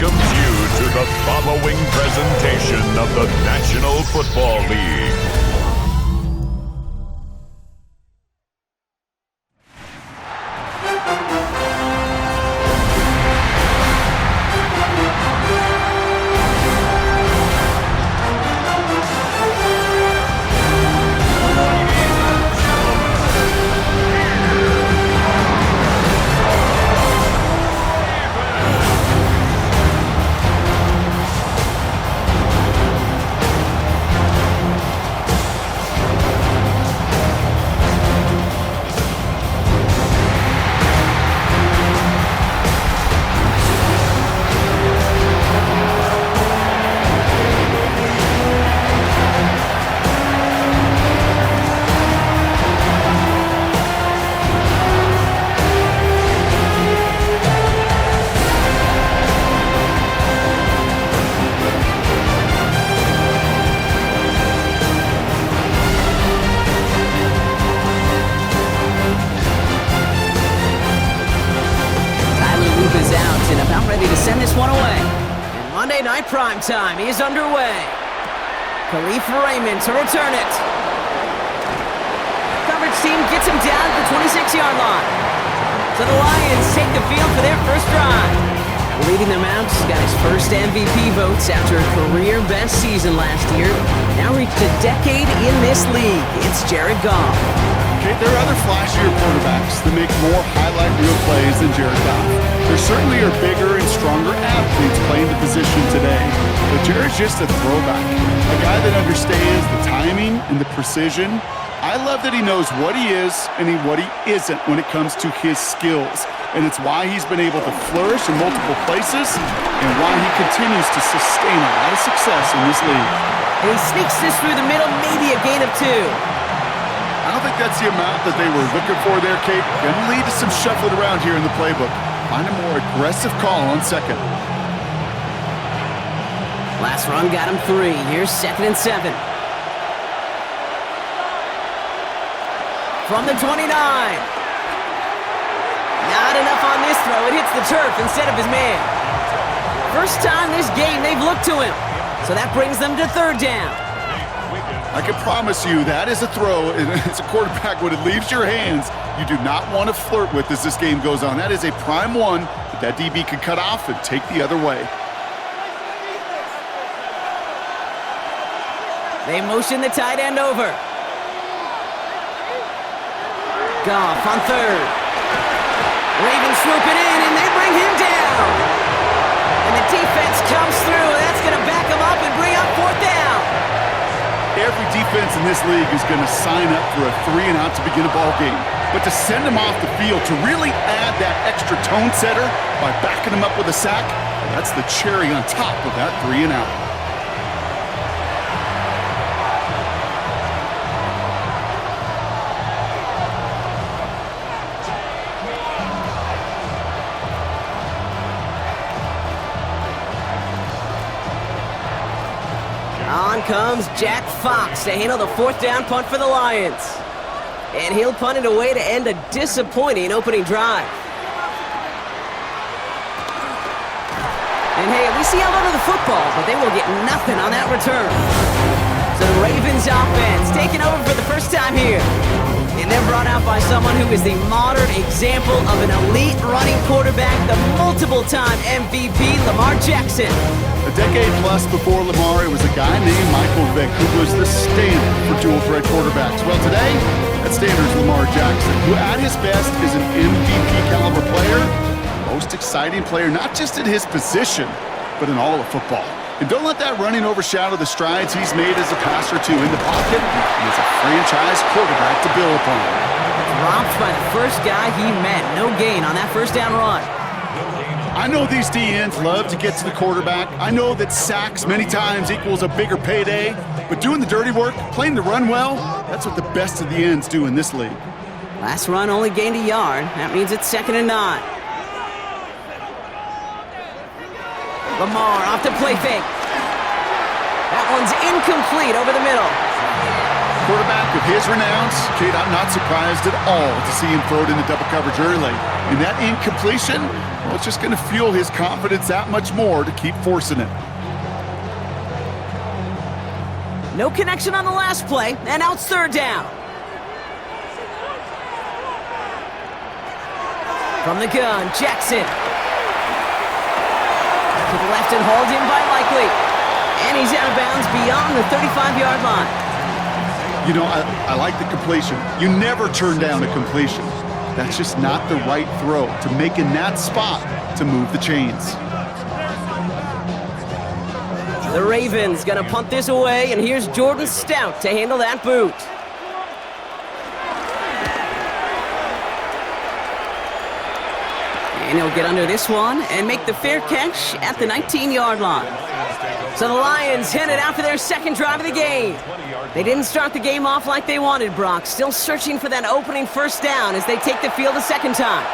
welcomes you to the following presentation of the National Football League. Primetime is underway. Raymond to return it. Coverage team gets him down at the 26-yard line. So the Lions take the field for their first drive. Leading them out, got his first MVP votes after a career-best season last year. Now reached a decade in this league. It's Jared Goff. Okay, there are other flashier quarterbacks that make more highlight reel plays than Jared Goff. There certainly are bigger and stronger athletes playing the position today, but Jared's just a throwback, a guy that understands the timing and the precision. I love that he knows what he is and what he isn't when it comes to his skills, and it's why he's been able to flourish in multiple places and why he continues to sustain a lot of success in this league. And he sneaks this through the middle, maybe a gain of 2. I don't think that's the amount that they were looking for there, Kate. Going to lead to some shuffling around here in the playbook. Find a more aggressive call on second. Last run got him 3. Here's 2nd and 7. From the 29. Not enough on this throw. It hits the turf instead of his man. First time this game they've looked to him. So that brings them to 3rd down. I can promise you that is a throw, and it's a quarterback when it leaves your hands, you do not want to flirt with as this game goes on. That is a prime one that DB can cut off and take the other way. They motion the tight end over. Goff on 3rd. Ravens swoop it in, and they bring him down. And the defense comes through, and that's going to back him up and bring up 4th down. Every defense in this league is going to sign up for a 3-and-out to begin a ball game. But to send him off the field, to really add that extra tone setter by backing him up with a sack, that's the cherry on top of that 3-and-out. On comes Jack Fox to handle the 4th down punt for the Lions. And he'll punt it away to end a disappointing opening drive. And hey, at least he held onto the football, but they will get nothing on that return. So the Ravens offense taking over for the first time here. And they're brought out by someone who is the modern example of an elite running quarterback, the multiple-time MVP, Lamar Jackson. A decade plus before Lamar, it was a guy named Michael Vick who was the standard for dual-threat quarterbacks. Well, today, that standard is Lamar Jackson, who at his best is an MVP-caliber player, most exciting player, not just in his position, but in all of football. And don't let that running overshadow the strides he's made as a passer, too, in the pocket. He is a franchise quarterback to build upon. Dropped by the first guy he met. No gain on that first down run. I know these DNs love to get to the quarterback. I know that sacks many times equals a bigger payday. But doing the dirty work, playing the run well, that's what the best of the ends do in this league. Last run only gained a yard. That means it's 2nd and 9. Lamar off the play fake. That one's incomplete over the middle. Quarterback of his renown, Kate, I'm not surprised at all to see him throw it into double coverage early. And that incompletion, well, it's just going to fuel his confidence that much more to keep forcing it. No connection on the last play, and now it's third down. From the gun, Jackson. To the left and hauled in by Likely. And he's out of bounds beyond the 35-yard line. You know, I like the completion. You never turn down a completion. That's just not the right throw to make in that spot to move the chains. The Ravens gonna punt this away, and here's Jordan Stout to handle that boot. And he'll get under this one and make the fair catch at the 19-yard line. So the Lions headed out for their second drive of the game. They didn't start the game off like they wanted, Brock. Still searching for that opening first down as they take the field a second time.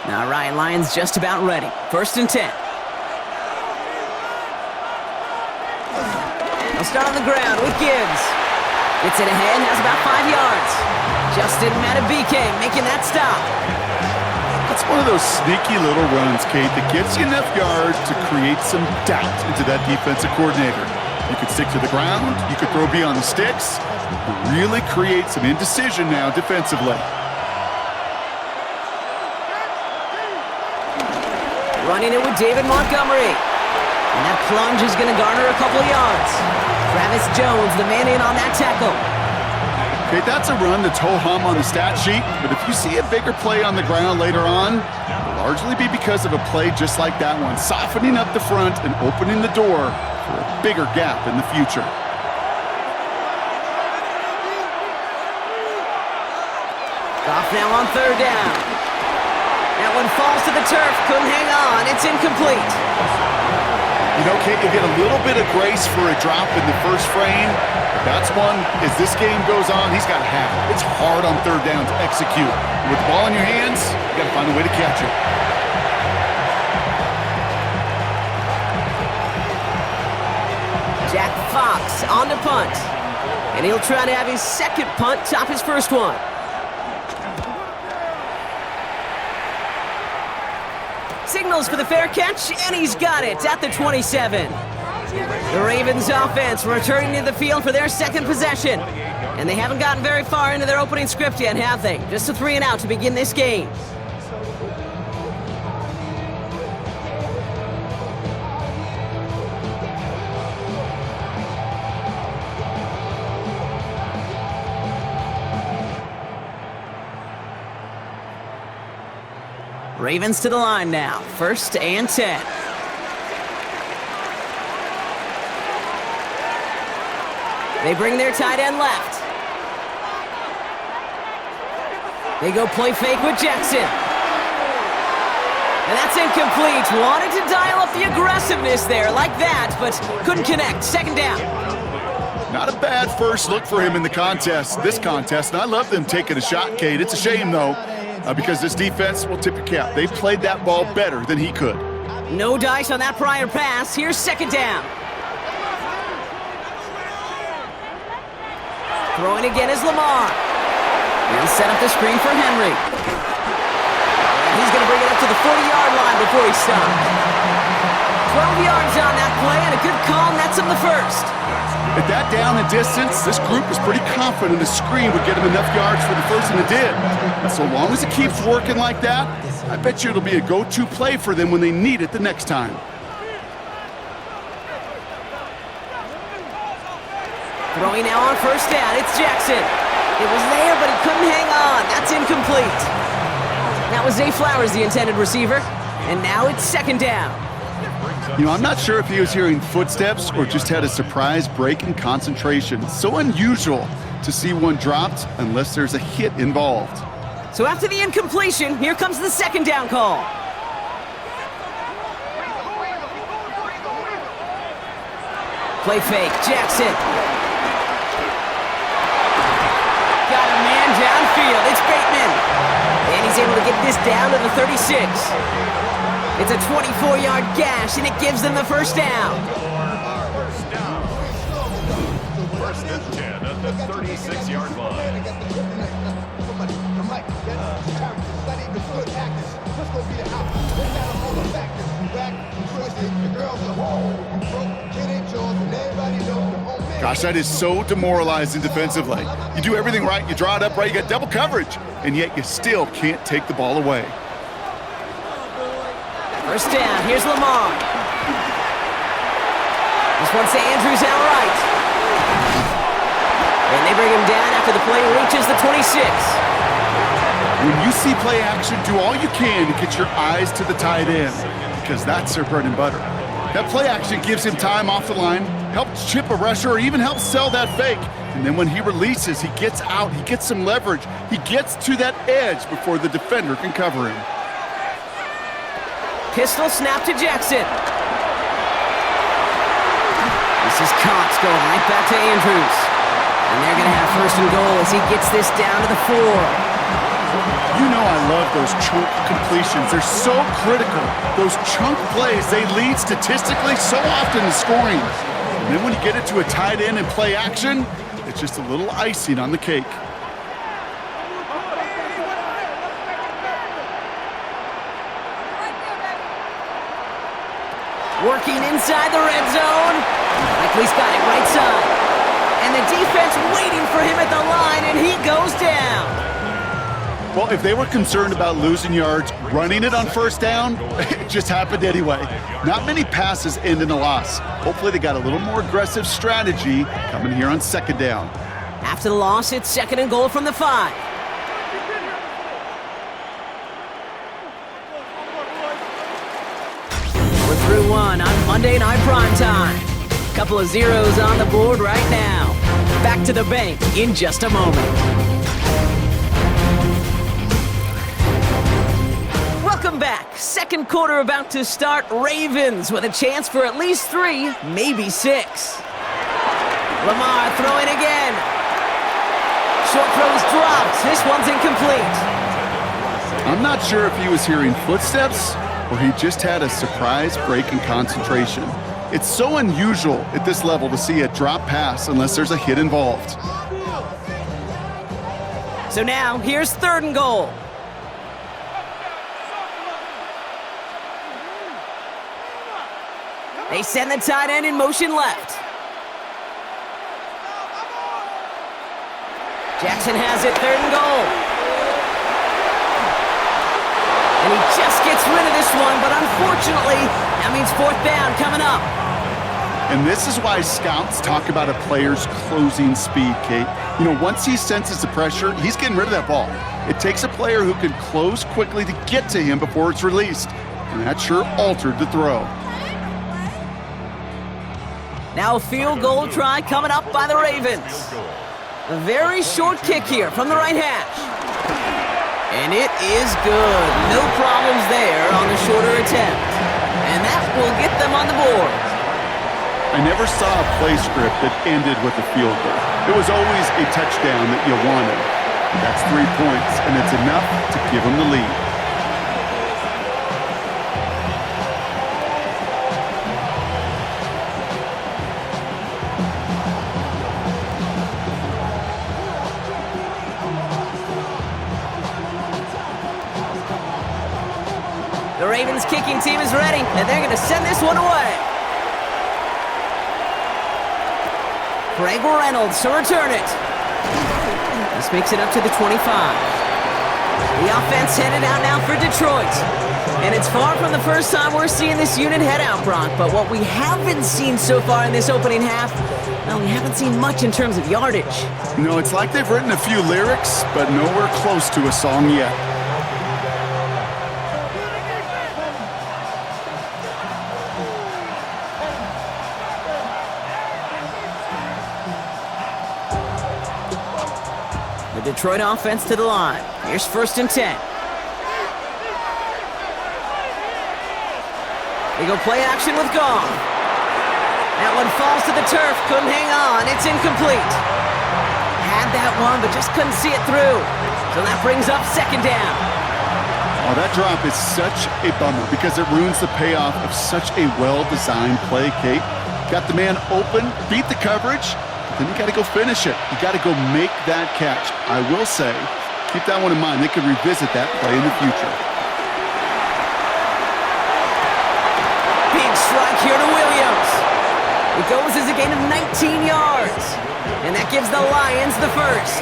All right, Lions just about ready. 1st and 10. They'll start on the ground with Gibbs. Gets it ahead, has about 5 yards. Justin Matabike making that stop. That's one of those sneaky little runs, Kate, that gets you enough yards to create some doubt into that defensive coordinator. You could stick to the ground, you could throw beyond the sticks, really create some indecision now defensively. Running it with David Montgomery. And that plunge is going to garner a couple of yards. Travis Jones, the man in on that tackle. Okay, that's a run that's ho-hum on the stat sheet, but if you see a bigger play on the ground later on, it'll largely be because of a play just like that one, softening up the front and opening the door for a bigger gap in the future. Off now on third down. That one falls to the turf, couldn't hang on, it's incomplete. You know, Kate, you get a little bit of grace for a drop in the first frame, but that's one, as this game goes on, he's got to have it. It's hard on third down to execute. With the ball in your hands, you got to find a way to catch it. Jack Fox on the punt. And he'll try to have his second punt top his first one. Signals for the fair catch, and he's got it at the 27. The Ravens offense returning to the field for their second possession. And they haven't gotten very far into their opening script yet, have they? Just a 3 and out to begin this game. Ravens to the line now. 1st and 10. They bring their tight end left. They go play fake with Jackson. And that's incomplete. Wanted to dial up the aggressiveness there like that, but couldn't connect. Second down. Not a bad first look for him in the contest, this contest, and I love them taking a shot, Kate. It's a shame, though. Because this defense will tip your cap. They played that ball better than he could. No dice on that prior pass. Here's second down. Throwing again is Lamar. He'll set up the screen for Henry. And he's going to bring it up to the 40-yard line before he stops. 12 yards on that play, and a good call nets him the first. At that down and distance, this group was pretty confident the screen would get him enough yards for the first, and it did. And so long as it keeps working like that, I bet you it'll be a go-to play for them when they need it the next time. Throwing now on first down, it's Jackson. It was there, but he couldn't hang on. That's incomplete. That was Zay Flowers, the intended receiver. And now it's second down. You know, I'm not sure if he was hearing footsteps or just had a surprise break in concentration. It's so unusual to see one dropped unless there's a hit involved. So after the incompletion, here comes the second down call. Play fake, Jackson. Got a man down field. It's Bateman. And he's able to get this down to the 36. It's a 24-yard gash, and it gives them the first down. First and 10 at the 36-yard line. Gosh, that is so demoralizing defensively. You do everything right, you draw it up right, you got double coverage, and yet you still can't take the ball away. First down, here's Lamar. This one's to Andrews outright. And they bring him down after the play reaches the 26. When you see play action, do all you can to get your eyes to the tight end, because that's their bread and butter. That play action gives him time off the line, helps chip a rusher, or even helps sell that fake. And then when he releases, he gets out, he gets some leverage, he gets to that edge before the defender can cover him. Pistol snap to Jackson. This is Cox going right back to Andrews. And they're going to have first and goal as he gets this down to the 4. You know I love those chunk completions. They're so critical. Those chunk plays, they lead statistically so often to scoring. And then when you get it to a tight end and play action, it's just a little icing on the cake. Working inside the red zone. Likely's got it right side. And the defense waiting for him at the line, and he goes down. Well, if they were concerned about losing yards, running it on first down, it just happened anyway. Not many passes end in a loss. Hopefully they got a little more aggressive strategy coming here on second down. After the loss, it's second and goal from the 5. We're through one on Monday Night Primetime. Couple of zeros on the board right now. Back to the bank in just a moment. Welcome back. Second quarter about to start. Ravens with a chance for at least 3, maybe 6. Lamar throwing again. Short throws dropped. This one's incomplete. I'm not sure if he was hearing footsteps or he just had a surprise break in concentration. It's so unusual at this level to see a drop pass unless there's a hit involved. So now, here's third and goal. They send the tight end in motion left. Jackson has it, third and goal. And he just gets rid of this one, but unfortunately, that means fourth down coming up. And this is why scouts talk about a player's closing speed, Kate. You know, once he senses the pressure, he's getting rid of that ball. It takes a player who can close quickly to get to him before it's released. And that sure altered the throw. Now a field goal try coming up by the Ravens. A very short kick here from the right hash. And it is good. No problems there on the shorter attempt. And that will get them on the board. I never saw a play script that ended with a field goal. It was always a touchdown that you wanted. That's 3 points, and it's enough to give them the lead. The Ravens kicking team is ready, and they're going to send this one away. Greg Reynolds to return it. This makes it up to the 25. The offense headed out now for Detroit. And it's far from the first time we're seeing this unit head out, Brock. But what we haven't seen so far in this opening half, well, we haven't seen much in terms of yardage. No, it's like they've written a few lyrics, but nowhere close to a song yet. The Detroit offense to the line. Here's first and 10. They go play action with Goff. That one falls to the turf. Couldn't hang on. It's incomplete. Had that one, but just couldn't see it through. So that brings up second down. Oh, that drop is such a bummer because it ruins the payoff of such a well-designed play, Kate. Got the man open, beat the coverage, but then you got to go finish it. You got to go make that catch. I will say, keep that one in mind. They could revisit that play in the future. Big strike here to Williams. It goes as a gain of 19 yards. And that gives the Lions the first.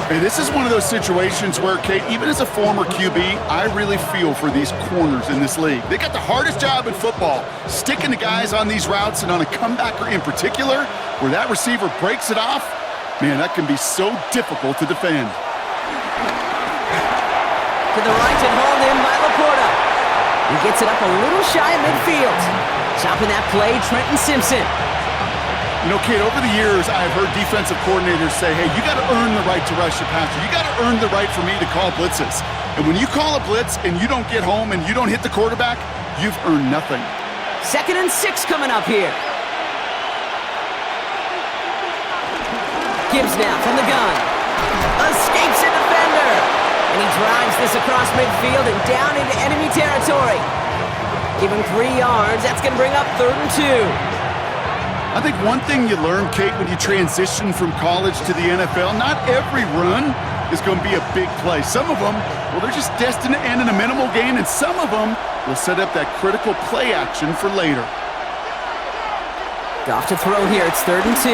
Hey, this is one of those situations where, Kate, even as a former QB, I really feel for these corners in this league. They got the hardest job in football, sticking to guys on these routes and on a comebacker in particular, where that receiver breaks it off. Man, that can be so difficult to defend. To the right and hauled in by Laporta. He gets it up a little shy of midfield. Chopping that play, Trenton Simpson. You know, Kate, over the years, I've heard defensive coordinators say, hey, you got to earn the right to rush the passer. You got to earn the right for me to call blitzes. And when you call a blitz and you don't get home and you don't hit the quarterback, you've earned nothing. 2nd and 6 coming up here. Gibbs now from the gun. Escapes a defender. And he drives this across midfield and down into enemy territory. Give him 3 yards. That's going to bring up 3rd and 2. I think one thing you learn, Kate, when you transition from college to the NFL, not every run is going to be a big play. Some of them, well, they're just destined to end in a minimal gain, and some of them will set up that critical play action for later. Goff to throw here. It's 3rd and 2.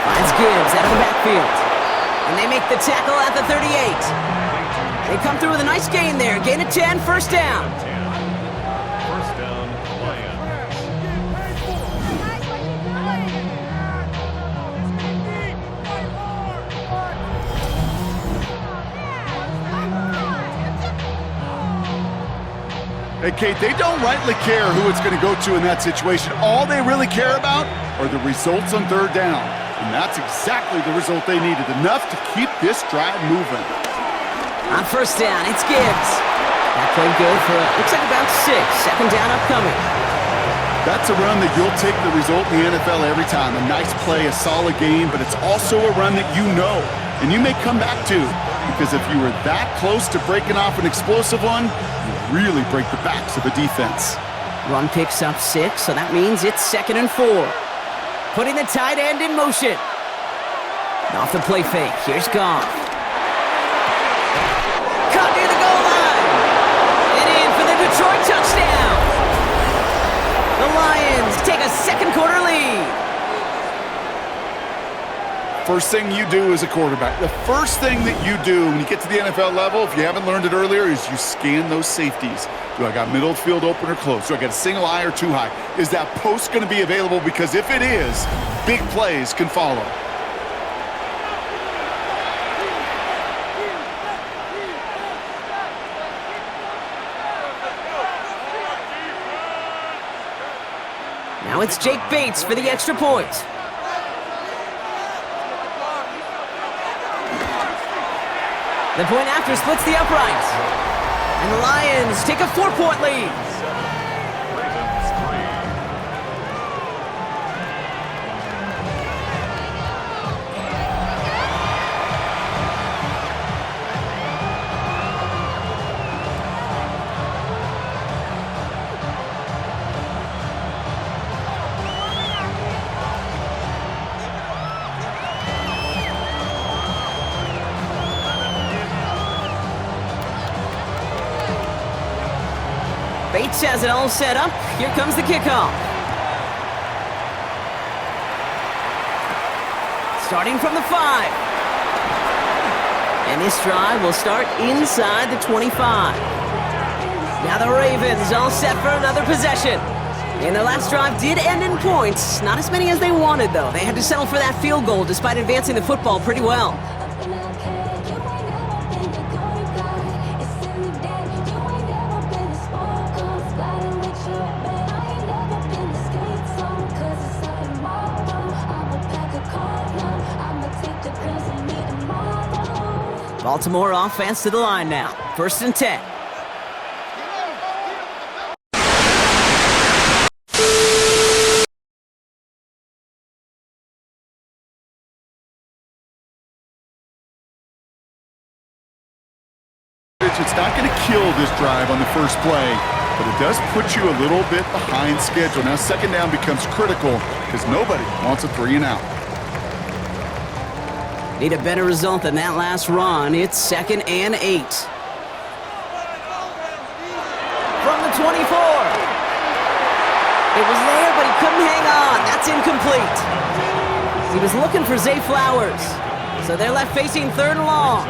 Finds Gibbs out of the backfield. And they make the tackle at the 38. They come through with a nice gain there. Gain of 10, first down. First down, Lions. Hey, Kate, they don't rightly care who it's going to go to in that situation. All they really care about are the results on 3rd down. And that's exactly the result they needed, enough to keep this drive moving. On first down, it's Gibbs. That played good for, looks like about 6. Second down upcoming. That's a run that you'll take the result in the NFL every time. A nice play, a solid game, but it's also a run that you know, and you may come back to. Because if you were that close to breaking off an explosive one, you really break the backs of the defense. Run picks up 6, so that means it's 2nd and 4. Putting the tight end in motion. Off the play fake, here's Goff. Caught near the goal line. And in for the Detroit touchdown. The Lions take a second quarter lead. First thing you do as a quarterback, the first thing that you do when you get to the NFL level, if you haven't learned it earlier, is you scan those safeties. Do I got middle field open or close? Do I got a single high or 2 high? Is that post going to be available? Because if it is, big plays can follow. Now it's Jake Bates for the extra point. The point after splits the uprights. And the Lions take a 4-point lead. Bates has it all set up. Here comes the kickoff. Starting from the 5. And this drive will start inside the 25. Now the Ravens all set for another possession. And their last drive did end in points. Not as many as they wanted, though. They had to settle for that field goal despite advancing the football pretty well. Baltimore offense to the line now. 1st and 10. It's not going to kill this drive on the first play, but it does put you a little bit behind schedule. Now second down becomes critical because nobody wants a 3-and-out. Need a better result than that last run. It's 2nd and 8. From the 24. It was there, but he couldn't hang on. That's incomplete. He was looking for Zay Flowers. So they're left facing 3rd and long.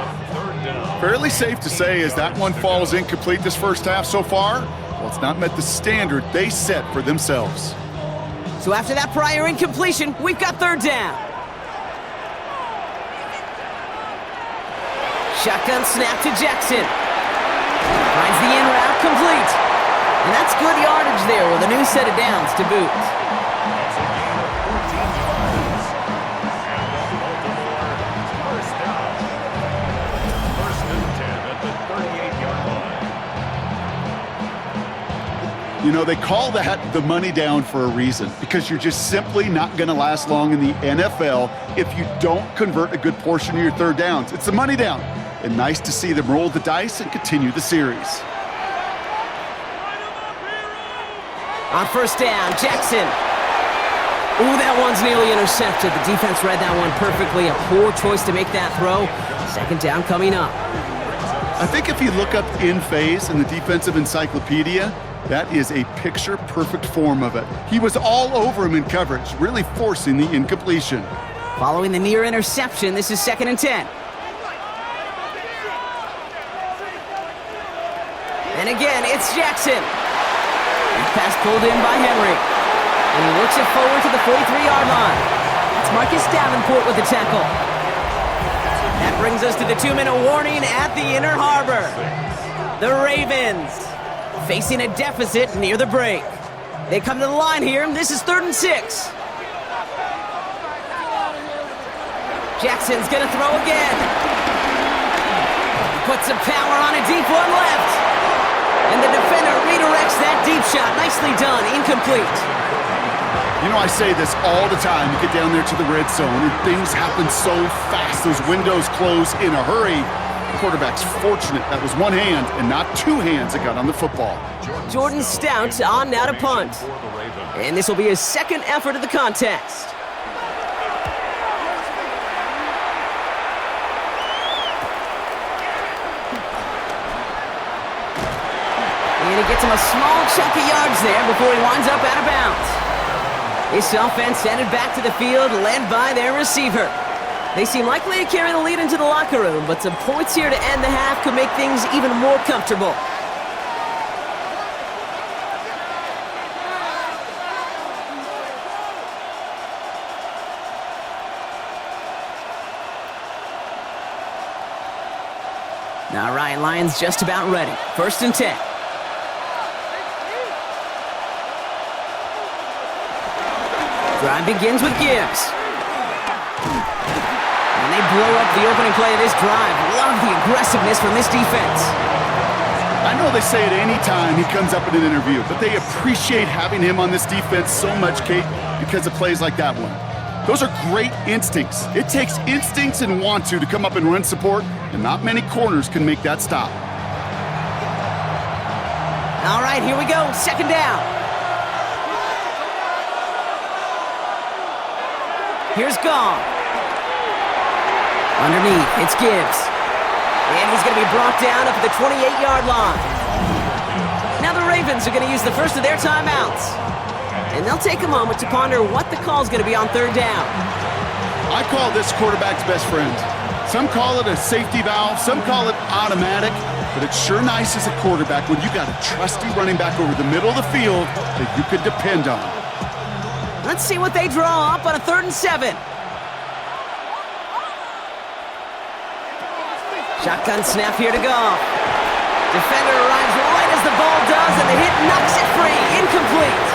Fairly safe to say as that one falls incomplete this first half so far, well, it's not met the standard they set for themselves. So after that prior incompletion, we've got 3rd down. Shotgun snap to Jackson. Finds the in route complete. And that's good yardage there with a new set of downs to boot. You know, they call that the money down for a reason, because you're just simply not going to last long in the NFL if you don't convert a good portion of your 3rd downs. It's the money down. And nice to see them roll the dice and continue the series. On 1st down, Jackson. Ooh, that one's nearly intercepted. The defense read that one perfectly. A poor choice to make that throw. 2nd down coming up. I think if you look up in phase in the defensive encyclopedia, that is a picture-perfect form of it. He was all over him in coverage, really forcing the incompletion. Following the near interception, this is 2nd and 10. And again, it's Jackson. Pass pulled in by Henry. And he works it forward to the 43-yard line. That's Marcus Davenport with the tackle. That brings us to the 2-minute warning at the Inner Harbor. The Ravens facing a deficit near the break. They come to the line here. This is 3rd and 6. Jackson's going to throw again. Puts some power on a deep one left. And the defender redirects that deep shot. Nicely done. Incomplete. You know, I say this all the time. You get down there to the red zone, and things happen so fast. Those windows close in a hurry. The quarterback's fortunate that was one hand and not 2 hands that got on the football. Jordan Stout on now to punt. And this will be his 2nd effort of the contest. And he gets him a small chunk of yards there before he winds up out of bounds. This offense headed back to the field, led by their receiver. They seem likely to carry the lead into the locker room, but some points here to end the half could make things even more comfortable. All right, Lions just about ready. 1st and 10. Drive begins with Gibbs. And they blow up the opening play of this drive. Love the aggressiveness from this defense. I know they say it any time he comes up in an interview, but they appreciate having him on this defense so much, Kate, because of plays like that one. Those are great instincts. It takes instincts and want to come up and run support, and not many corners can make that stop. All right, here we go. 2nd down. Here's Gong. Underneath, it's Gibbs. And he's going to be brought down up at the 28-yard line. Now the Ravens are going to use the first of their timeouts. And they'll take a moment to ponder what the call is going to be on 3rd down. I call this quarterback's best friend. Some call it a safety valve, some call it automatic, but it's sure nice as a quarterback when you got a trusty running back over the middle of the field that you could depend on. Let's see what they draw up on a 3rd and 7. Shotgun snap here to go. Defender arrives right as the ball does, and the hit knocks it free. Incomplete.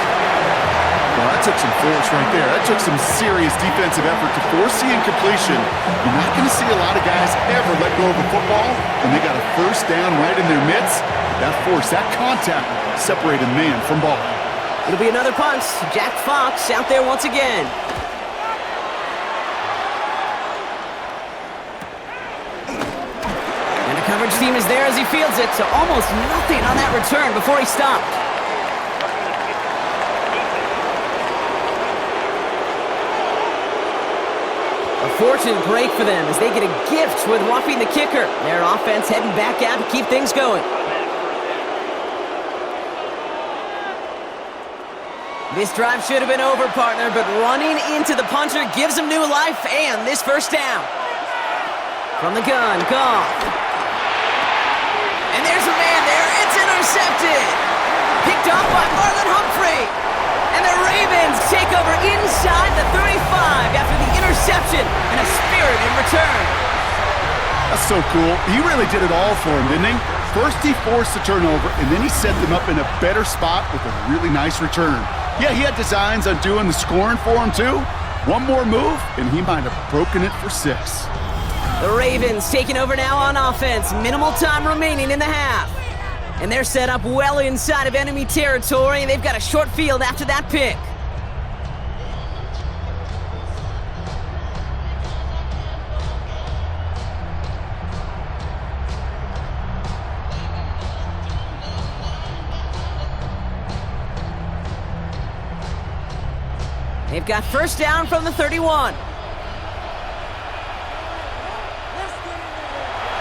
Well, that took some force right there. That took some serious defensive effort to force the incompletion. You're not going to see a lot of guys ever let go of a football when they got a 1st down right in their midst. That force, that contact, separated man from ball. It'll be another punt. Jack Fox out there once again. And to come Coverage team is there as he fields it, so almost nothing on that return before he stopped. A fortunate break for them as they get a gift with roughing the kicker. Their offense heading back out to keep things going. This drive should have been over, partner, but running into the puncher gives him new life and this first down. From the gun, Goff. And there's a man there. It's intercepted. Picked off by Marlon Humphrey. And the Ravens take over inside the 35 after the interception and a spirited return. That's so cool. He really did it all for him, didn't he? First he forced the turnover, and then he set them up in a better spot with a really nice return. Yeah, he had designs on doing the scoring for him, too. One more move, and he might have broken it for 6. The Ravens taking over now on offense. Minimal time remaining in the half. And they're set up well inside of enemy territory, and they've got a short field after that pick. They've got first down from the 31.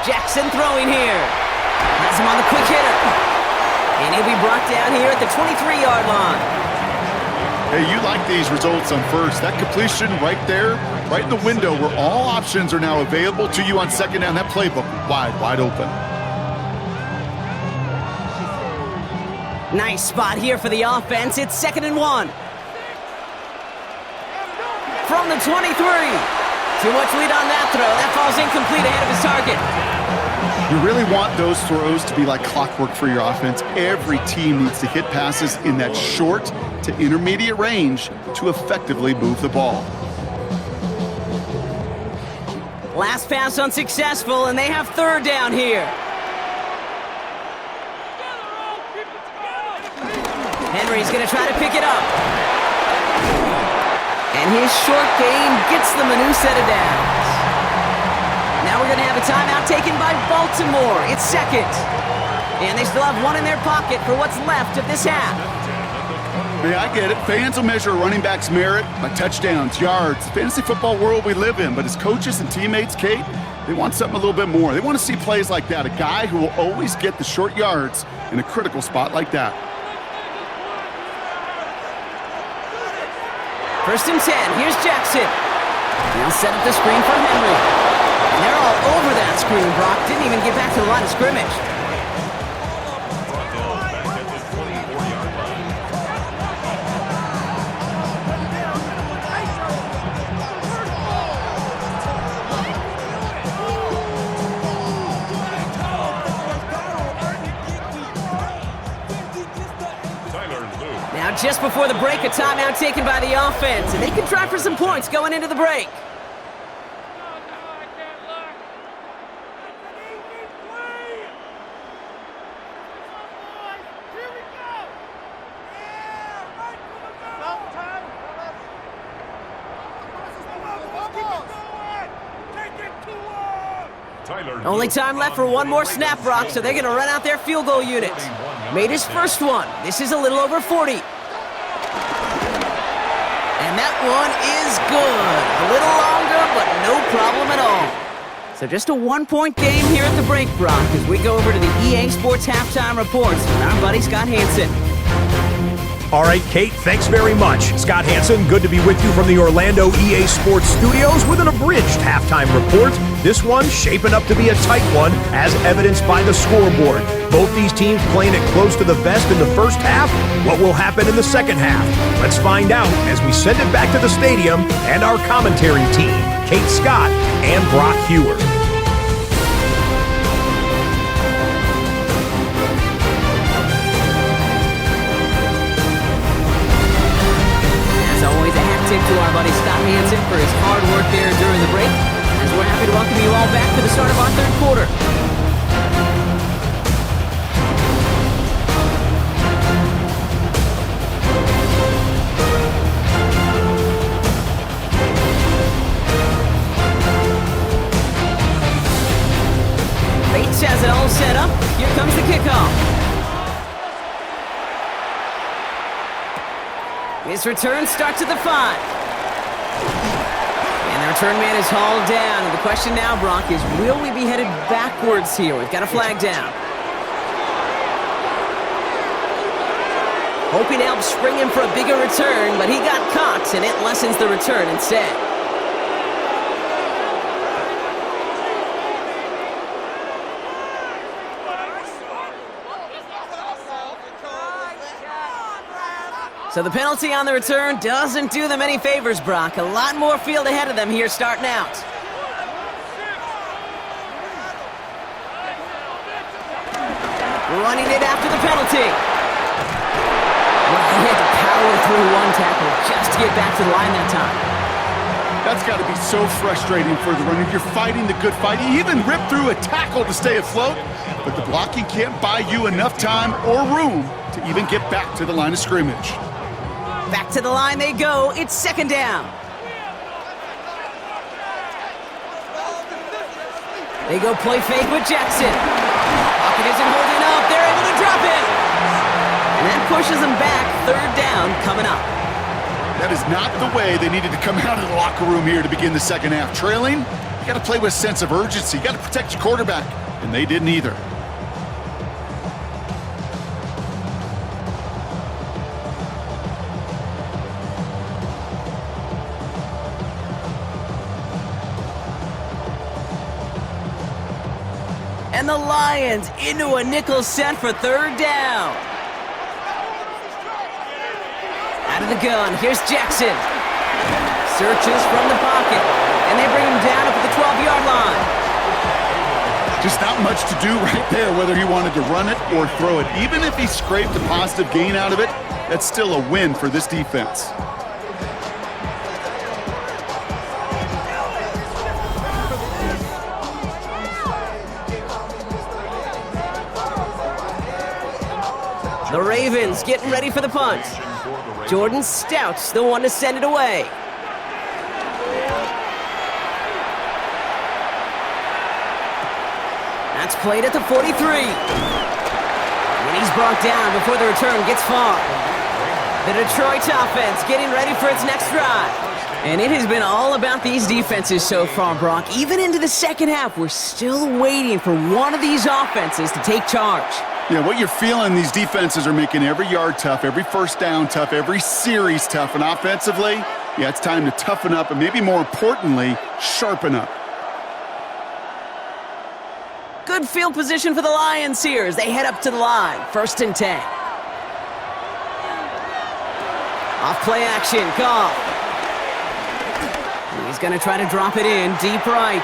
Jackson throwing here. Has him on the quick hitter. And he'll be brought down here at the 23-yard line. Hey, you like these results on first. That completion right there, right in the window where all options are now available to you on second down. That playbook wide open. Nice spot here for the offense. It's 2nd and 1. From the 23. Too much lead on that throw. That falls incomplete ahead of his target. You really want those throws to be like clockwork for your offense. Every team needs to hit passes in that short to intermediate range to effectively move the ball. Last pass unsuccessful, and they have third down here. Henry's going to try to pick it up. And his short gain gets them a new set of downs. Now we're going to have a timeout taken by Baltimore. It's 2nd. And they still have one in their pocket for what's left of this half. Yeah, I get it. Fans will measure a running back's merit by touchdowns, yards, the fantasy football world we live in. But as coaches and teammates, Kate, they want something a little bit more. They want to see plays like that, a guy who will always get the short yards in a critical spot like that. 1st and 10. Here's Jackson. He'll set up the screen for Henry. And they're all over that screen. Brock didn't even get back to the line of scrimmage. Now, just before the break, a timeout taken by the offense, and they can try for some points going into the break. Only time left for one more snap, Brock, so they're going to run out their field goal unit. Made his first one. This is a little over 40. And that one is good. A little longer, but no problem at all. So just a one-point game here at the break, Brock, as we go over to the EA Sports Halftime Reports with our buddy Scott Hansen. All right, Kate, thanks very much. Scott Hansen, good to be with you from the Orlando EA Sports Studios with an abridged halftime report. This one shaping up to be a tight one, as evidenced by the scoreboard. Both these teams playing it close to the vest in the first half. What will happen in the second half? Let's find out as we send it back to the stadium and our commentary team, Kate Scott and Brock Hewer. Tip to our buddy Scott Hansen for his hard work there during the break, as we're happy to welcome you all back to the start of our third quarter. Bates has it His return starts at the 5. And the return man is hauled down. And the question now, Brock, is will we be headed backwards here? We've got a flag down. Hoping to help spring him for a bigger return, but he got caught, and it lessens the return instead. So the penalty on the return doesn't do them any favors, Brock. A lot more field ahead of them here starting out. Running it after the penalty. Well, he had to power through one tackle just to get back to the line that time. That's got to be so frustrating for the runner. You're fighting the good fight. You even rip through a tackle to stay afloat, but the blocking can't buy you enough time or room to even get back to the line of scrimmage. Back to the line they go. It's second down. They go play fake with Jackson. Pocket isn't holding up. They're able to drop it. And that pushes them back. Third down coming up. That is not the way they needed to come out of the locker room here to begin the second half. Trailing, you got to play with a sense of urgency. You got to protect your quarterback, and they didn't either. And the Lions into a nickel set for third down. Out of the gun, here's Jackson. Searches from the pocket, and they bring him down up at the 12-yard line. Just not much to do right there, whether he wanted to run it or throw it. Even if he scraped a positive gain out of it, that's still a win for this defense. The Ravens getting ready for the punt. Jordan Stout's the one to send it away. That's played at the 43. And he's brought down before the return gets far. The Detroit offense getting ready for its next drive. And it has been all about these defenses so far, Brock. Even into the second half, we're still waiting for one of these offenses to take charge. Yeah, what you're feeling, these defenses are making every yard tough, every first down tough, every series tough. And offensively, yeah, it's time to toughen up and maybe more importantly, sharpen up. Good field position for the Lions here as they head up to the line. 1st and 10. Off play action, Kickoff. He's going to try to drop it in deep right.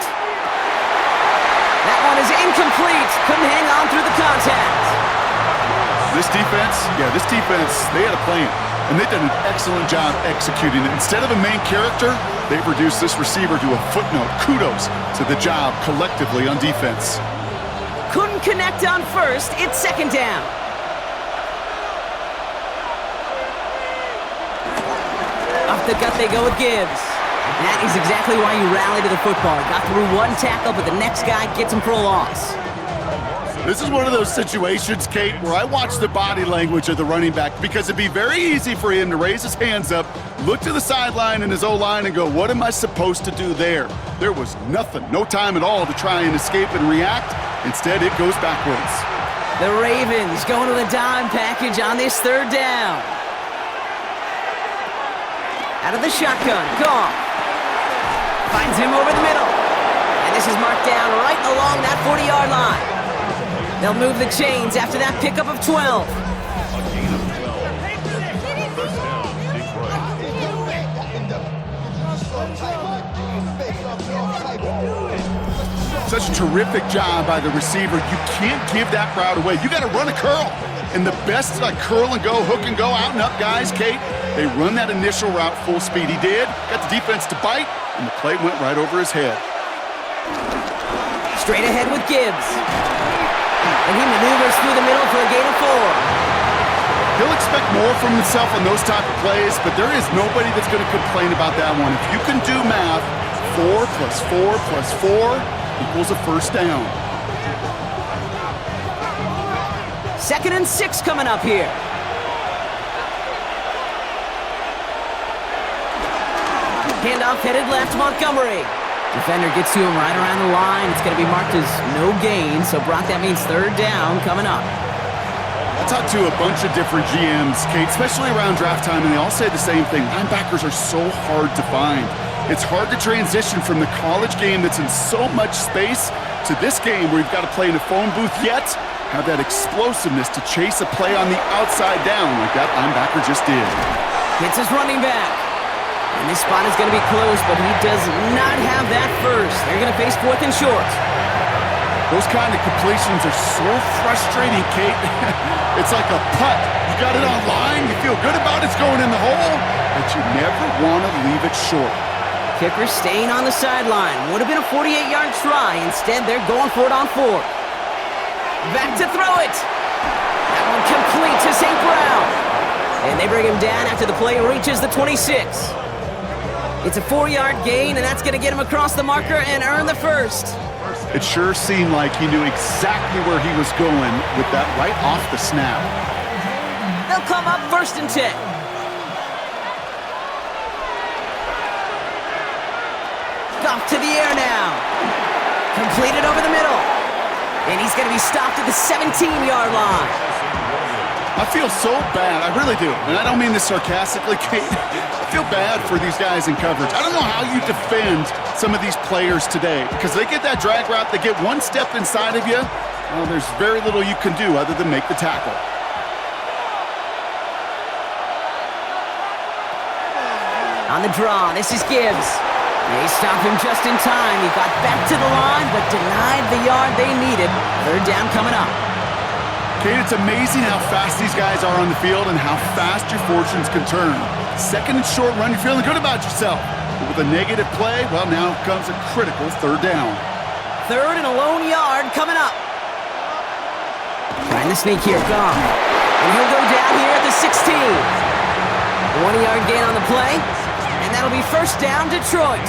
That one is incomplete. Couldn't hang on through the contact. This defense, they had a plan, and they did an excellent job executing it. Instead of a main character, they've reduced this receiver to a footnote. Kudos to the job collectively on defense. Couldn't connect on first. It's second down. Off the gut they go with Gibbs. That is exactly why you rally to the football. Got through one tackle, but the next guy gets him for a loss. This is one of those situations, Kate, where I watch the body language of the running back because it'd be very easy for him to raise his hands up, look to the sideline and his O-line and go, what am I supposed to do there? There was nothing, no time at all to try and escape and react. Instead, it goes backwards. The Ravens going to the dime package on this third down. Out of the shotgun, Kickoff. Finds him over the middle. And this is marked down right along that 40-yard line. They'll move the chains after that pickup of 12. Such a terrific job by the receiver. You can't give that route away. You got to run a curl. And the best curl and go, hook and go, out and up guys, Kate, they run that initial route full speed. He did. Got the defense to bite, and the play went right over his head. Straight ahead with Gibbs. And he maneuvers through the middle for a gain of 4. He'll expect more from himself on those type of plays, but there is nobody that's going to complain about that one. If you can do math, 4 plus 4 plus 4 equals a first down. 2nd and 6 coming up here. Handoff headed left, Montgomery. Defender gets to him right around the line. It's going to be marked as no gain, so Brock, that means third down coming up. I talked to a bunch of different GMs, Kate, especially around draft time, and they all say the same thing. Linebackers are so hard to find. It's hard to transition from the college game that's in so much space to this game where you've got to play in a phone booth, yet have that explosiveness to chase a play on the outside down like that linebacker just did. Hits his running back. And this spot is going to be close, but he does not have that first. They're going to face 4th and short. Those kind of completions are so frustrating, Kate. It's like a putt. You got it on line, you feel good about it's going in the hole, but you never want to leave it short. Kicker staying on the sideline. Would have been a 48-yard try. Instead, they're going for it on 4. Back to throw it. That one complete to St. Brown. And they bring him down after the play reaches the 26. It's a 4-yard gain, and that's going to get him across the marker and earn the first. It sure seemed like he knew exactly where he was going with that right off the snap. They'll come up 1st and 10. Off to the air now. Completed over the middle. And he's going to be stopped at the 17-yard line. I feel so bad. I really do. And I don't mean this sarcastically, Kate. I feel bad for these guys in coverage. I don't know how you defend some of these players today because they get that drag route, they get one step inside of you. Well, there's very little you can do other than make the tackle. On the draw, this is Gibbs. They stop him just in time. He got back to the line, but denied the yard they needed. 3rd down coming up. Kate, it's amazing how fast these guys are on the field and how fast your fortunes can turn. 2nd and short run, you're feeling good about yourself. But with a negative play, well, now comes a critical 3rd down. 3rd and a lone yard coming up. Trying to sneak here, Goff. And he'll go down here at the 16. 1-yard gain on the play. And that'll be 1st down, Detroit.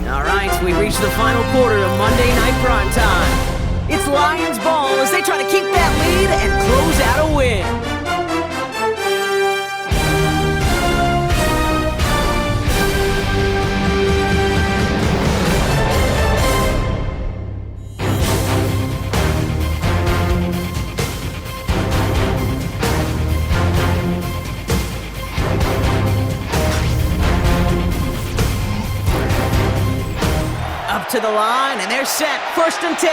All right, we reach the final quarter of Monday Night Primetime. It's Lions ball as they try to keep that lead and close out a win. To the line, and they're set. 1st and 10.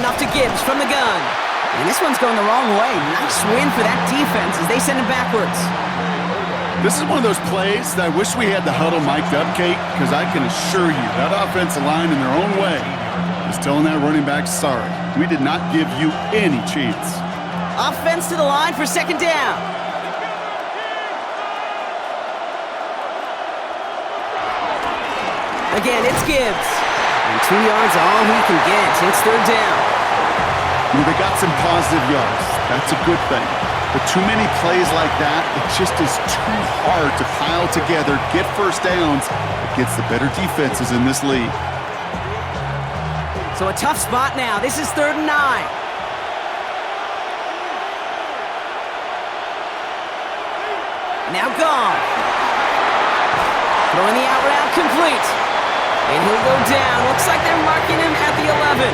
Off to Gibbs from the gun. And this one's going the wrong way. Nice win for that defense as they send him backwards. This is one of those plays that I wish we had the huddle mic'd up, Kate, because I can assure you that offensive line in their own way is telling that running back, sorry, we did not give you any chance. Offense to the line for 2nd down. Again, it's Gibbs. And 2 yards are all he can get. It's 3rd down. Well, they got some positive yards. That's a good thing. But too many plays like that, it just is too hard to pile together, get 1st downs against the better defenses in this league. So a tough spot now. This is 3rd and 9. Now Goff. Throwing the out route complete. And he'll go down. Looks like they're marking him at the 11.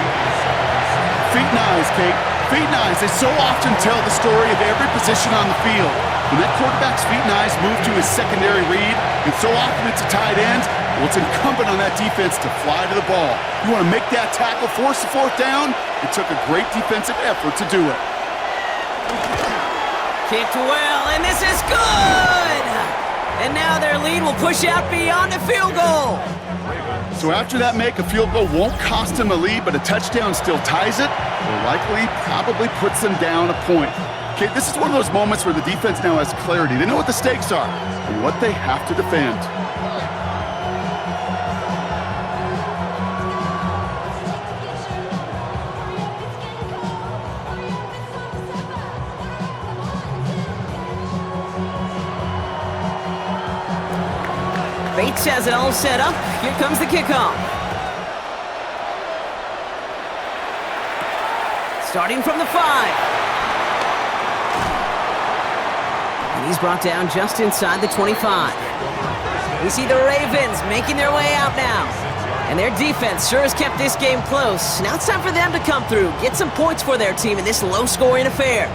Feet and eyes, Kate. Feet and eyes. They so often tell the story of every position on the field. When that quarterback's feet and eyes move to his secondary read, and so often it's a tight end, well, it's incumbent on that defense to fly to the ball. You want to make that tackle, force the 4th down? It took a great defensive effort to do it. Kicked well, and this is good! And now their lead will push out beyond the field goal. So after that make, a field goal won't cost them a lead, but a touchdown still ties it, or likely probably puts them down a point. Okay, this is one of those moments where the defense now has clarity. They know what the stakes are and what they have to defend. Gates has it all set up. Here comes the kickoff. Starting from the 5. And he's brought down just inside the 25. We see the Ravens making their way out now. And their defense sure has kept this game close. Now it's time for them to come through, get some points for their team in this low-scoring affair.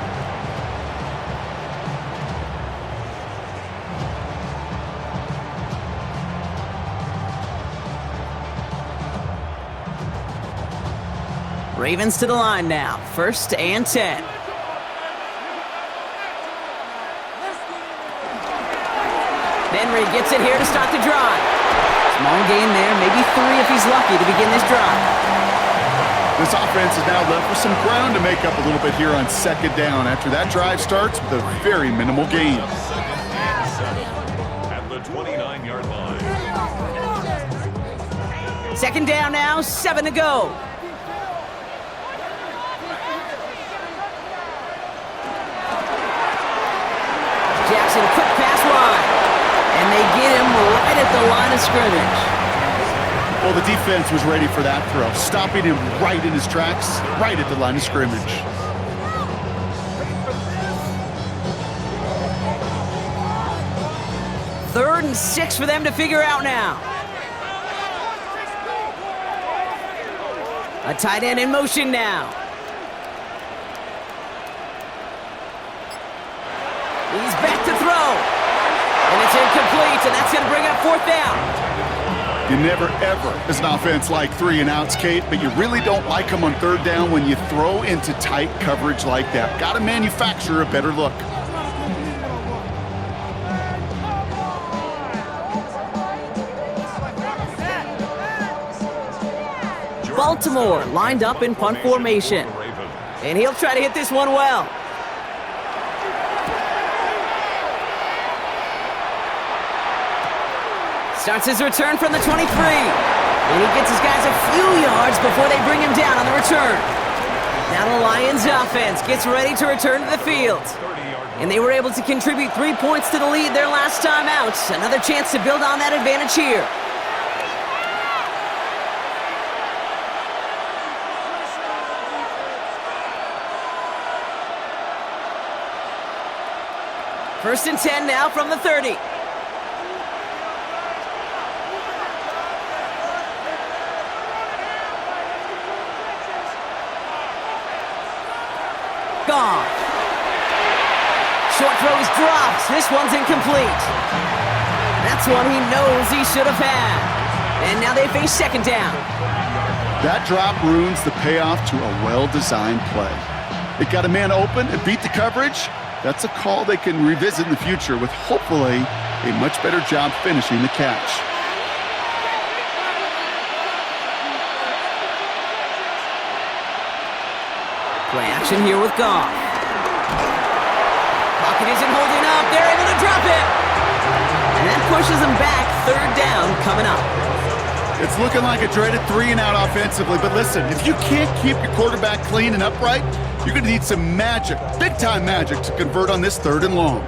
Ravens to the line now, 1st and 10. Henry gets it here to start the drive. Small gain there, maybe 3 if he's lucky to begin this drive. This offense is now left with some ground to make up a little bit here on 2nd down after that drive starts with a very minimal gain. At the 29-yard line. 2nd down now, 7 to go. Jackson, quick pass wide. And they get him right at the line of scrimmage. Well, the defense was ready for that throw, stopping him right in his tracks, right at the line of scrimmage. Third and 6 for them to figure out now. A tight end in motion now. He's back to throw. And it's incomplete, and that's going to bring up 4th down. You never, ever, as an offense, like 3 and outs, Kate, but you really don't like them on 3rd down when you throw into tight coverage like that. Got to manufacture a better look. Baltimore lined up in punt formation. And he'll try to hit this one well. Starts his return from the 23. And he gets his guys a few yards before they bring him down on the return. Now the Lions offense gets ready to return to the field. And they were able to contribute 3 points to the lead their last time out. Another chance to build on that advantage here. First and 10 now from the 30. Gone. Short throw is dropped. This one's incomplete. That's one he knows he should have had. And now they face 2nd down. That drop ruins the payoff to a well-designed play. It got a man open and beat the coverage. That's a call they can revisit in the future with hopefully a much better job finishing the catch. Play action here with Goff. Pocket isn't holding up. They're able to drop it. And that pushes them back. 3rd down coming up. It's looking like a dreaded 3 and out offensively, but listen, if you can't keep your quarterback clean and upright, you're going to need some magic, big-time magic, to convert on this 3rd and long.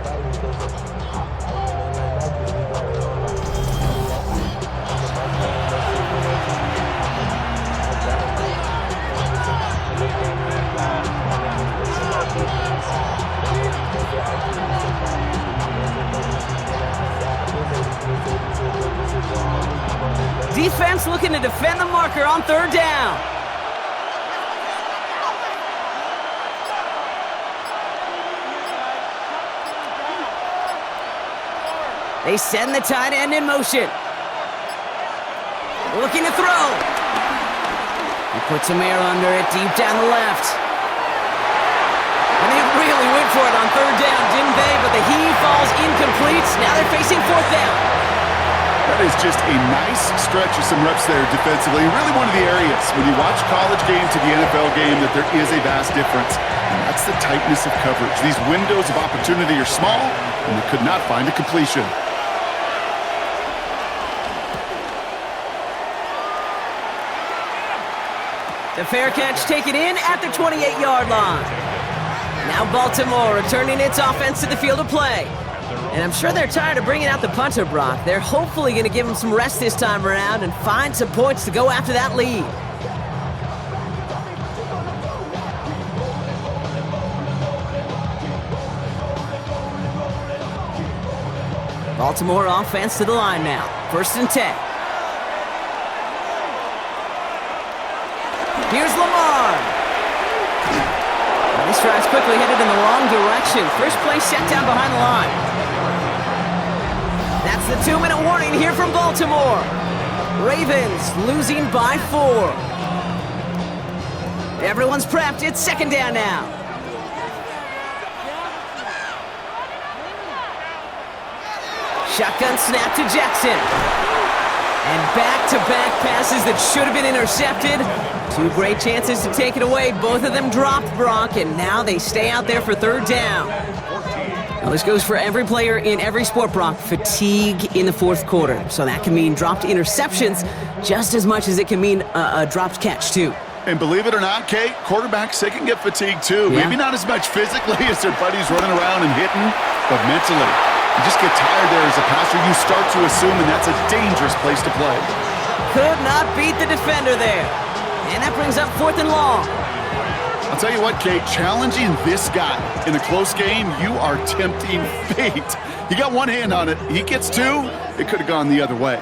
Defense looking to defend the marker on 3rd down. They send the tight end in motion. Looking to throw. He puts some air under it deep down the left. And they really went for it on 3rd down, didn't they? But the heave falls incomplete. Now they're facing 4th down. That is just a nice stretch of some reps there defensively. Really one of the areas when you watch college game to the NFL game that there is a vast difference. And that's the tightness of coverage. These windows of opportunity are small, and they could not find a completion. The fair catch taken in at the 28-yard line. Now Baltimore returning its offense to the field of play. And I'm sure they're tired of bringing out the punter, Brock. They're hopefully going to give him some rest this time around and find some points to go after that lead. Baltimore offense to the line now. 1st and 10. Here's Lamar. Well, this drive's quickly headed in the wrong direction. First play set down behind the line. That's the 2-minute warning here from Baltimore. Ravens losing by 4. Everyone's prepped. It's 2nd down now. Shotgun snap to Jackson. And back-to-back passes that should have been intercepted. 2 great chances to take it away. Both of them dropped, Brock, and now they stay out there for 3rd down. Now this goes for every player in every sport, Brock. Fatigue in the 4th quarter. So that can mean dropped interceptions just as much as it can mean a dropped catch, too. And believe it or not, Kate, quarterbacks, they can get fatigued, too. Yeah. Maybe not as much physically as their buddies running around and hitting, but mentally. You just get tired there as a passer. You start to assume, and that's a dangerous place to play. Could not beat the defender there. And that brings up 4th and long. I'll tell you what, Kate, challenging this guy in a close game, you are tempting fate. You got one hand on it. He gets 2. It could have gone the other way.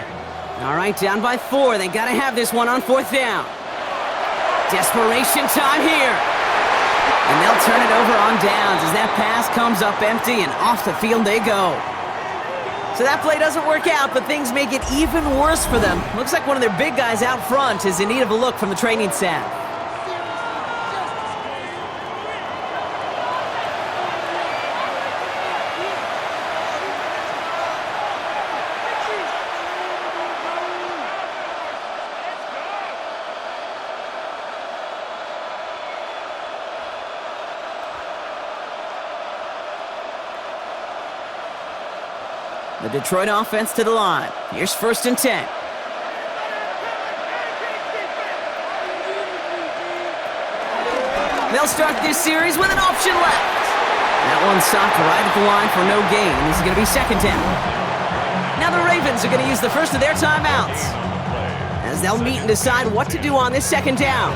All right, down by 4. They got to have this one on 4th down. Desperation time here. And they'll turn it over on downs as that pass comes up empty and off the field they go. So that play doesn't work out, but things make it even worse for them. Looks like one of their big guys out front is in need of a look from the training staff. The Detroit offense to the line. Here's 1st and 10. They'll start this series with an option left. That one stopped right at the line for no gain. This is going to be 2nd down. Now the Ravens are going to use the first of their timeouts as they'll meet and decide what to do on this 2nd down.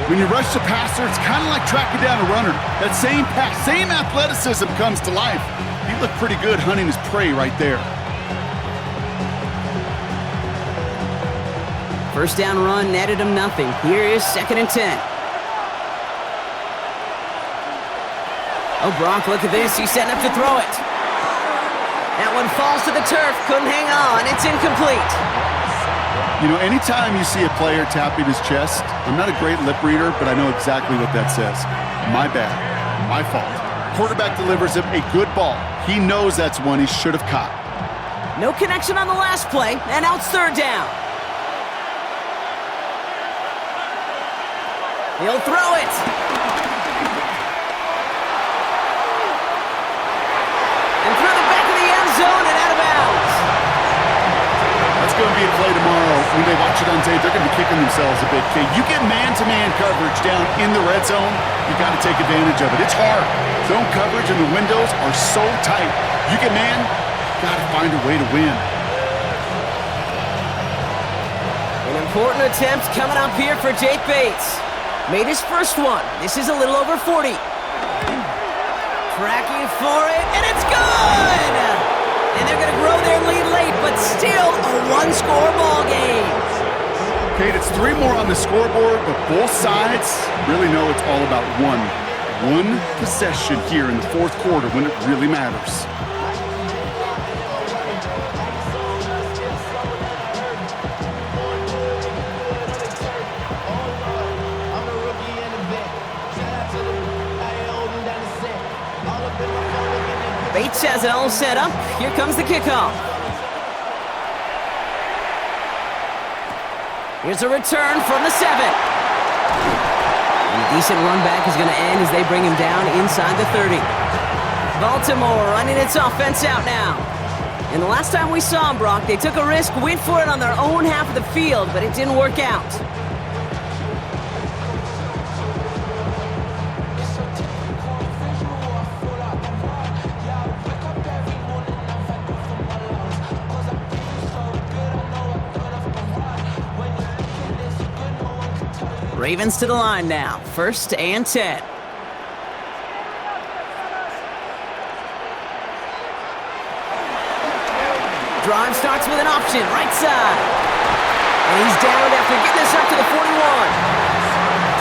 When you rush the passer, it's kind of like tracking down a runner. That same pass, same athleticism comes to life. He looked pretty good hunting his prey right there. 1st down run netted him nothing. Here is 2nd and 10. Oh, Brock, look at this. He's setting up to throw it. That one falls to the turf. Couldn't hang on. It's incomplete. You know, anytime you see a player tapping his chest, I'm not a great lip reader, but I know exactly what that says. My bad. My fault. Quarterback delivers him a good ball. He knows that's one he should have caught. No connection on the last play, and now it's 3rd down. He'll throw it. And through the back of the end zone and out of bounds. That's going to be a play tomorrow. When they watch it on tape, they're going to be kicking themselves a bit. Okay, you get man-to-man coverage down in the red zone, you got to take advantage of it. It's hard. Zone coverage and the windows are so tight. You get man, got to find a way to win. An important attempt coming up here for Jake Bates. Made his first one. This is a little over 40. Tracking for it, and it's good! And they're going to grow their lead late, but still a one-score ball game. Kate, it's 3 more on the scoreboard, but both sides really know it's all about one possession here in the 4th quarter when it really matters. Bates has it all set up. Here comes the kickoff. Here's a return from the 7. And a decent run back is going to end as they bring him down inside the 30. Baltimore running its offense out now. And the last time we saw them, Brock, they took a risk, went for it on their own half of the field, but it didn't work out. Ravens to the line now. 1st and 10. Drive starts with an option, right side. And he's down after getting this up to the 41.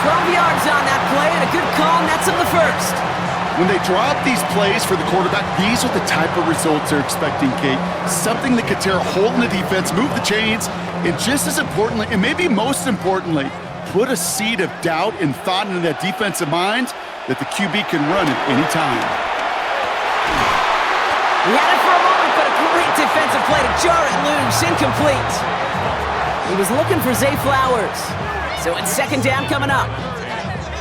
12 yards on that play, and a good call nets him the first. When they draw up these plays for the quarterback, these are the type of results they're expecting, Kate. Something that could tear a hole in the defense, move the chains, and just as importantly, and maybe most importantly, put a seed of doubt and thought into that defensive mind that the QB can run at any time. He had it for a moment, but a great defensive play to jar it loose. Incomplete. He was looking for Zay Flowers. So it's 2nd down coming up.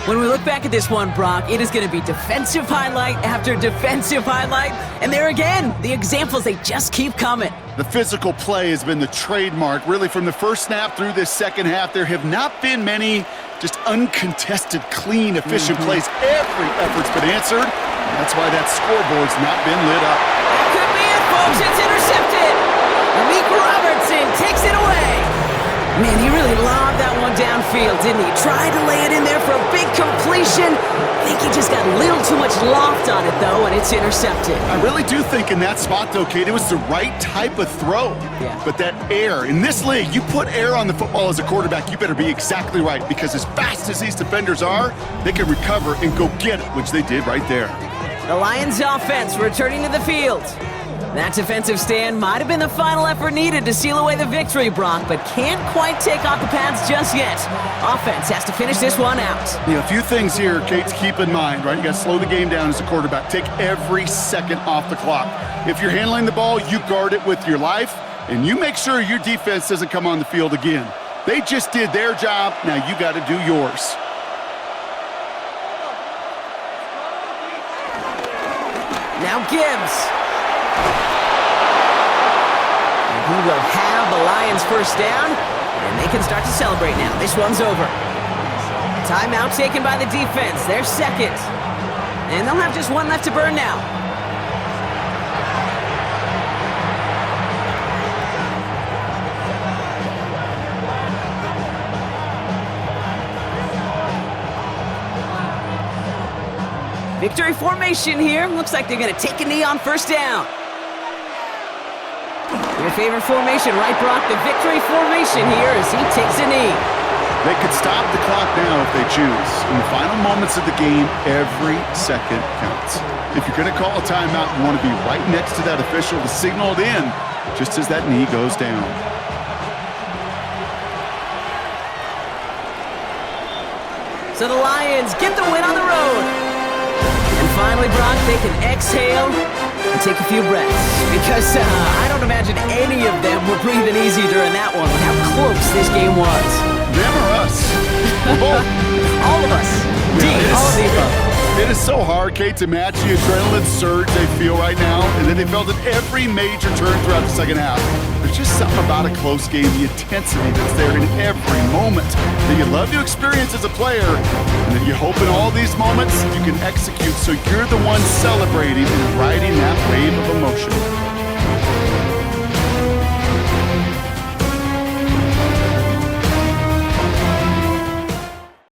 When we look back at this one, Brock, it is going to be defensive highlight after defensive highlight. And there again, the examples, they just keep coming. The physical play has been the trademark, really, from the first snap through this second half. There have not been many just uncontested, clean, efficient plays. Every effort's been answered. That's why that scoreboard's not been lit up. That could be it, folks. It's intercepted. Malik Robertson takes it away. Man, he really lobbed that one downfield, didn't he? Tried to lay it in there for a big completion. I think he just got a little too much loft on it, though, and it's intercepted. I really do think in that spot, though, Kate, it was the right type of throw. Yeah. But that air, in this league, you put air on the football as a quarterback, you better be exactly right, because as fast as these defenders are, they can recover and go get it, which they did right there. The Lions offense returning to the field. That defensive stand might have been the final effort needed to seal away the victory, Brock, but can't quite take off the pads just yet. Offense has to finish this one out. A few things here, Kate, to keep in mind, right? You got to slow the game down as a quarterback. Take every second off the clock. If you're handling the ball, you guard it with your life, and you make sure your defense doesn't come on the field again. They just did their job. Now you got to do yours. Now Gibbs. He will have the Lions first down, and they can start to celebrate now. This one's over. Timeout taken by the defense. They're 2nd. And they'll have just one left to burn now. Victory formation here. Looks like they're going to take a knee on first down. Your favorite formation, right, Brock? The victory formation here as he takes a knee. They could stop the clock now if they choose. In the final moments of the game, every second counts. If you're going to call a timeout, you want to be right next to that official to signal it in just as that knee goes down. So the Lions get the win on the road. And finally, Brock, they can exhale and take a few breaths. Because I don't imagine any of them were breathing easy during that one with how close this game was. Them or us? Both. All of us. All of the above. It is so hard, Kate, to match the adrenaline surge they feel right now, and then they felt at every major turn throughout the second half. There's just something about a close game, the intensity that's there in every moment that you love to experience as a player, and that you hope in all these moments you can execute so you're the one celebrating and riding that wave of emotion.